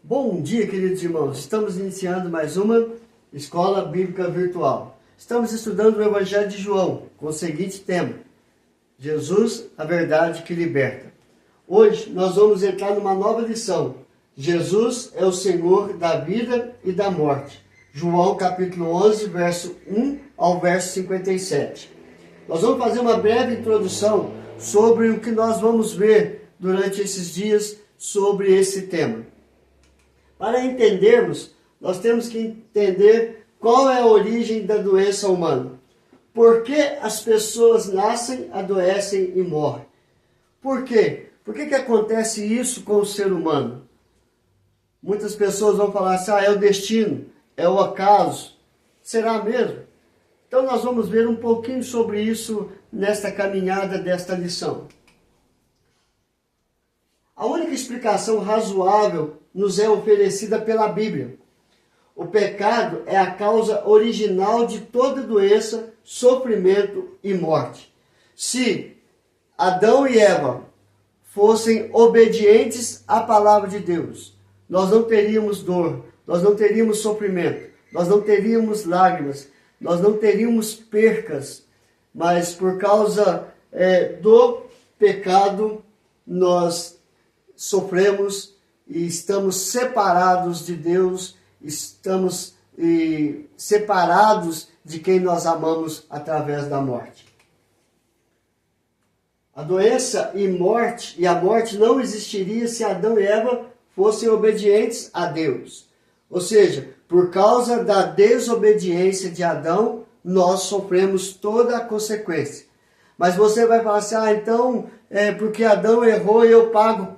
Bom dia, queridos irmãos. Estamos iniciando mais uma Escola Bíblica Virtual. Estamos estudando o Evangelho de João, com o seguinte tema: Jesus, a verdade que liberta. Hoje nós vamos entrar numa nova lição. Jesus é o Senhor da vida e da morte. João capítulo 11, verso 1 ao verso 57. Nós vamos fazer uma breve introdução sobre o que nós vamos ver durante esses dias sobre esse tema. Para entendermos, nós temos que entender qual é a origem da doença humana. Por que as pessoas nascem, adoecem e morrem? Por quê? Por que acontece isso com o ser humano? Muitas pessoas vão falar assim, é o destino, é o acaso. Será mesmo? Então nós vamos ver um pouquinho sobre isso nesta caminhada desta lição. A única explicação razoável nos é oferecida pela Bíblia. O pecado é a causa original de toda doença, sofrimento e morte. Se Adão e Eva fossem obedientes à palavra de Deus, nós não teríamos dor, nós não teríamos sofrimento, nós não teríamos lágrimas, nós não teríamos percas, mas por causa do pecado nós sofremos e estamos separados de Deus, estamos separados de quem nós amamos através da morte. A doença e a morte não existiria se Adão e Eva fossem obedientes a Deus. Ou seja, por causa da desobediência de Adão, nós sofremos toda a consequência. Mas você vai falar assim, então porque Adão errou e eu pago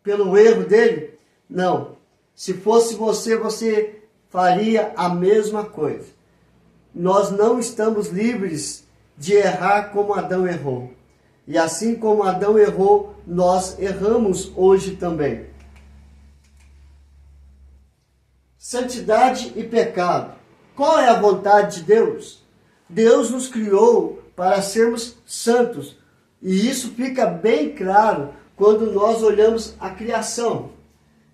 pelo erro dele? Não. Se fosse você faria a mesma coisa. Nós não estamos livres de errar como Adão errou. E assim como Adão errou, nós erramos hoje também. Santidade e pecado. Qual é a vontade de Deus? Deus nos criou para sermos santos. E isso fica bem claro quando nós olhamos a criação.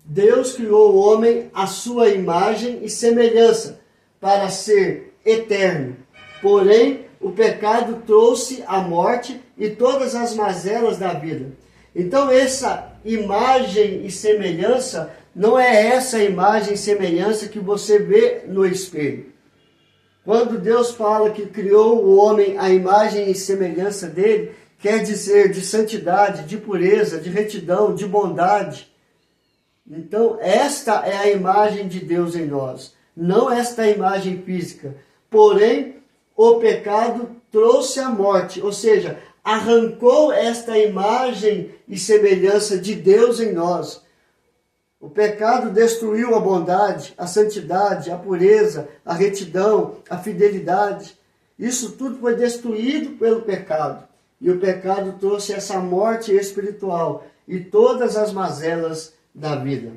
Deus criou o homem à sua imagem e semelhança para ser eterno. Porém, o pecado trouxe a morte e todas as mazelas da vida. Então, essa imagem e semelhança não é essa imagem e semelhança que você vê no espelho. Quando Deus fala que criou o homem à imagem e semelhança dele, quer dizer de santidade, de pureza, de retidão, de bondade. Então, esta é a imagem de Deus em nós, não esta imagem física. Porém, o pecado trouxe a morte, ou seja, arrancou esta imagem e semelhança de Deus em nós. O pecado destruiu a bondade, a santidade, a pureza, a retidão, a fidelidade. Isso tudo foi destruído pelo pecado. E o pecado trouxe essa morte espiritual e todas as mazelas da vida.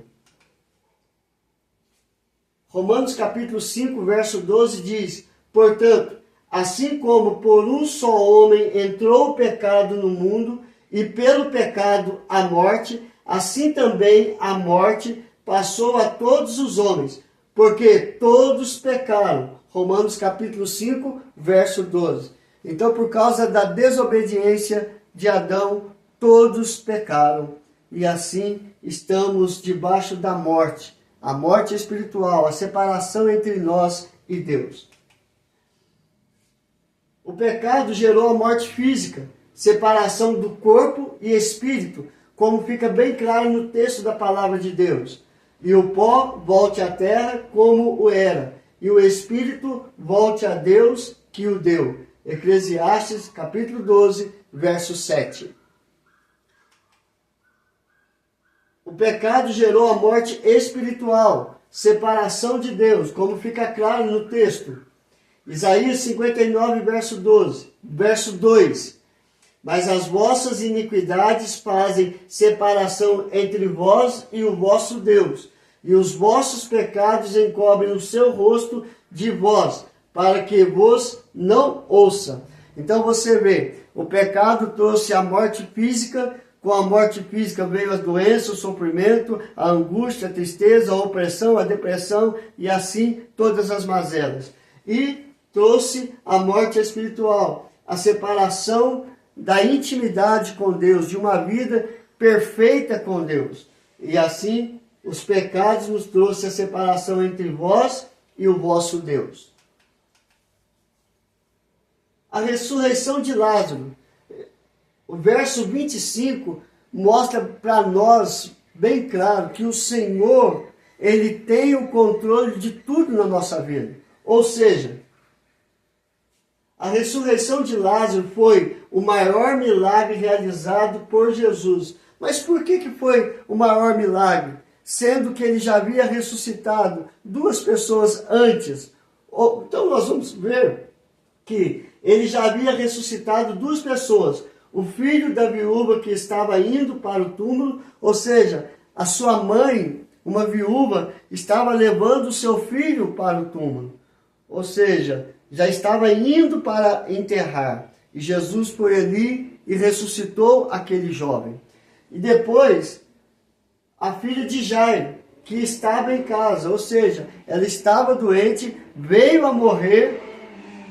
Romanos capítulo 5, verso 12 diz: portanto, assim como por um só homem entrou o pecado no mundo, e pelo pecado a morte, assim também a morte passou a todos os homens, porque todos pecaram. Romanos capítulo 5, verso 12. Então, por causa da desobediência de Adão, todos pecaram. E assim estamos debaixo da morte, a morte espiritual, a separação entre nós e Deus. O pecado gerou a morte física, separação do corpo e espírito, como fica bem claro no texto da palavra de Deus. E o pó volte à terra como o era, e o espírito volte a Deus que o deu. Eclesiastes capítulo 12, verso 7. O pecado gerou a morte espiritual, separação de Deus, como fica claro no texto. Isaías 59, verso 12, verso 2. Mas as vossas iniquidades fazem separação entre vós e o vosso Deus, e os vossos pecados encobrem o seu rosto de vós, para que vos não ouça. Então você vê, o pecado trouxe a morte física Com a morte física veio a doença, o sofrimento, a angústia, a tristeza, a opressão, a depressão e assim todas as mazelas. E trouxe a morte espiritual, a separação da intimidade com Deus, de uma vida perfeita com Deus. E assim os pecados nos trouxe a separação entre vós e o vosso Deus. A ressurreição de Lázaro. O verso 25 mostra para nós bem claro que o Senhor, Ele tem o controle de tudo na nossa vida. Ou seja, a ressurreição de Lázaro foi o maior milagre realizado por Jesus. Mas por que foi o maior milagre? Sendo que ele já havia ressuscitado 2 pessoas antes. Então nós vamos ver que ele já havia ressuscitado 2 pessoas. O filho da viúva que estava indo para o túmulo, ou seja, a sua mãe, uma viúva, estava levando o seu filho para o túmulo. Ou seja, já estava indo para enterrar. E Jesus foi ali e ressuscitou aquele jovem. E depois, a filha de Jairo, que estava em casa, ou seja, ela estava doente, veio a morrer,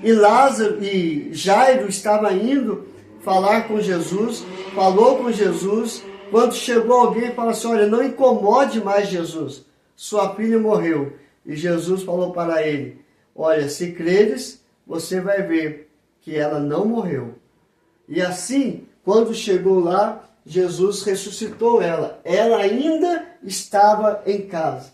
e Jairo estava indo falar com Jesus, falou com Jesus. Quando chegou alguém e falou assim: olha, não incomode mais Jesus, sua filha morreu. E Jesus falou para ele: olha, se creres, você vai ver que ela não morreu. E assim, quando chegou lá, Jesus ressuscitou ela. Ela ainda estava em casa.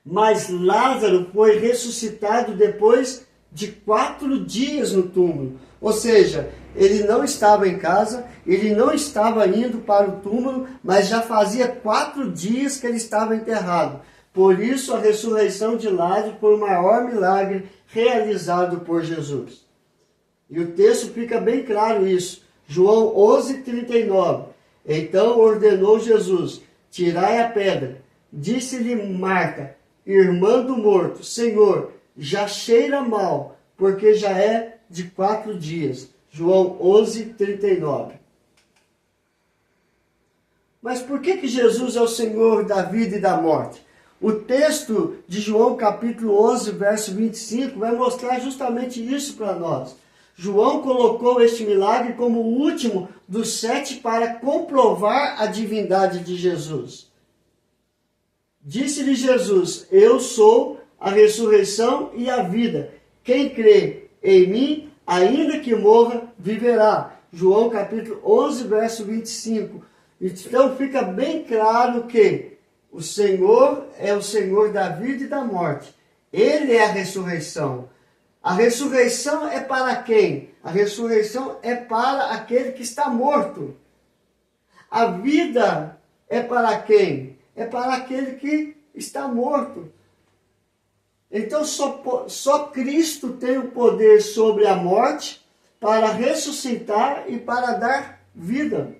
Mas Lázaro foi ressuscitado depois de 4 dias no túmulo. Ou seja, ele não estava em casa, ele não estava indo para o túmulo, mas já fazia 4 dias que ele estava enterrado. Por isso a ressurreição de Lázaro foi o maior milagre realizado por Jesus. E o texto fica bem claro isso. João 11:39. Então ordenou Jesus: tirai a pedra. Disse-lhe Marta, irmã do morto: Senhor, já cheira mal, porque já é de 4 dias. João 11:39. Mas por que Jesus é o Senhor da vida e da morte? O texto de João capítulo 11, verso 25, vai mostrar justamente isso para nós. João colocou este milagre como o último dos 7 para comprovar a divindade de Jesus. Disse-lhe Jesus: eu sou a ressurreição e a vida. Quem crê em mim, ainda que morra, viverá. João capítulo 11, verso 25. Então fica bem claro que o Senhor é o Senhor da vida e da morte. Ele é a ressurreição. A ressurreição é para quem? A ressurreição é para aquele que está morto. A vida é para quem? É para aquele que está morto. Então só Cristo tem o poder sobre a morte para ressuscitar e para dar vida.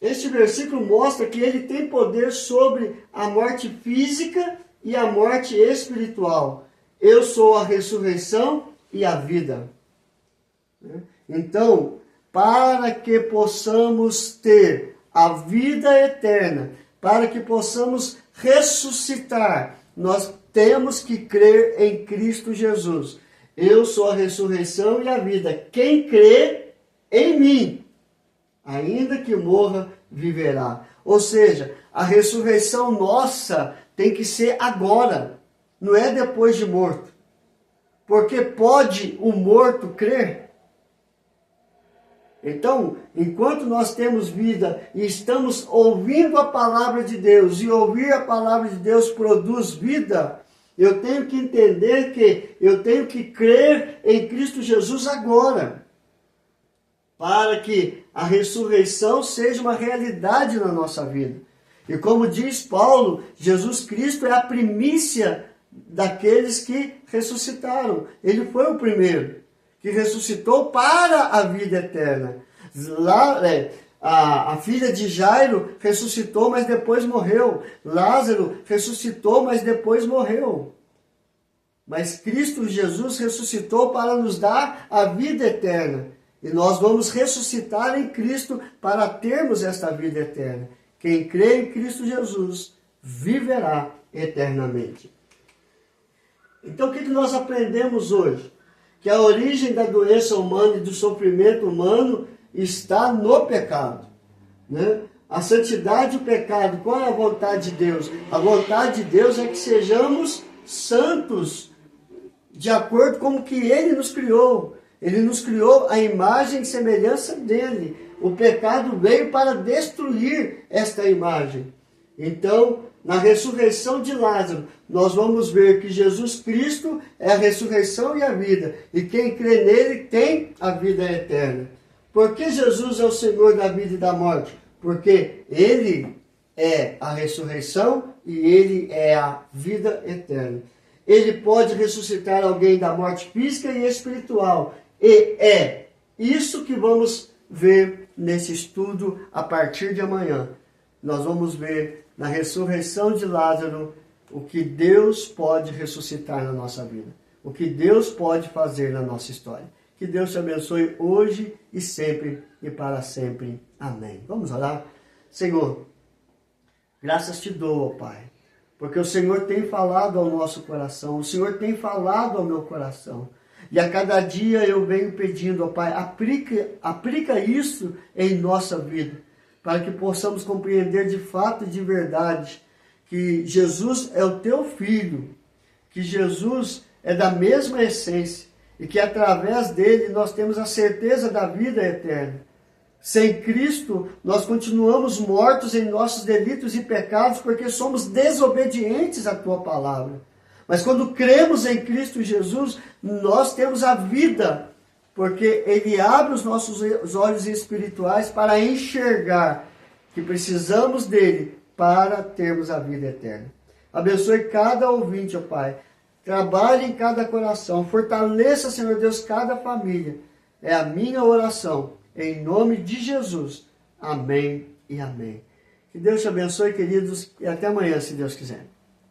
Este versículo mostra que ele tem poder sobre a morte física e a morte espiritual. Eu sou a ressurreição e a vida. Então, para que possamos ter a vida eterna, para que possamos ressuscitar, nós temos que crer em Cristo Jesus. Eu sou a ressurreição e a vida. Quem crê em mim, ainda que morra, viverá. Ou seja, a ressurreição nossa tem que ser agora, não é depois de morto. Porque pode o morto crer? Então, enquanto nós temos vida e estamos ouvindo a palavra de Deus, e ouvir a palavra de Deus produz vida, eu tenho que entender que eu tenho que crer em Cristo Jesus agora, para que a ressurreição seja uma realidade na nossa vida. E como diz Paulo, Jesus Cristo é a primícia daqueles que ressuscitaram. Ele foi o primeiro que ressuscitou para a vida eterna. Lá, a filha de Jairo ressuscitou, mas depois morreu. Lázaro ressuscitou, mas depois morreu. Mas Cristo Jesus ressuscitou para nos dar a vida eterna. E nós vamos ressuscitar em Cristo para termos esta vida eterna. Quem crê em Cristo Jesus viverá eternamente. Então o que nós aprendemos hoje? Que a origem da doença humana e do sofrimento humano está no pecado, né? A santidade e o pecado, qual é a vontade de Deus? A vontade de Deus é que sejamos santos, de acordo com o que Ele nos criou. Ele nos criou a imagem e semelhança dEle. O pecado veio para destruir esta imagem. Então, na ressurreição de Lázaro, nós vamos ver que Jesus Cristo é a ressurreição e a vida. E quem crê nele tem a vida eterna. Por que Jesus é o Senhor da vida e da morte? Porque Ele é a ressurreição e Ele é a vida eterna. Ele pode ressuscitar alguém da morte física e espiritual. E é isso que vamos ver nesse estudo a partir de amanhã. Nós vamos ver na ressurreição de Lázaro o que Deus pode ressuscitar na nossa vida. O que Deus pode fazer na nossa história. Que Deus te abençoe hoje e sempre e para sempre. Amém. Vamos orar? Senhor, graças te dou, ó Pai, porque o Senhor tem falado ao nosso coração, o Senhor tem falado ao meu coração. E a cada dia eu venho pedindo, ó Pai, aplica isso em nossa vida, para que possamos compreender de fato e de verdade que Jesus é o teu Filho, que Jesus é da mesma essência, e que através dele nós temos a certeza da vida eterna. Sem Cristo, nós continuamos mortos em nossos delitos e pecados, porque somos desobedientes à tua palavra. Mas quando cremos em Cristo Jesus, nós temos a vida, porque Ele abre os nossos olhos espirituais para enxergar que precisamos dele para termos a vida eterna. Abençoe cada ouvinte, ó Pai. Trabalhe em cada coração. Fortaleça, Senhor Deus, cada família. É a minha oração. Em nome de Jesus. Amém e amém. Que Deus te abençoe, queridos. E até amanhã, se Deus quiser.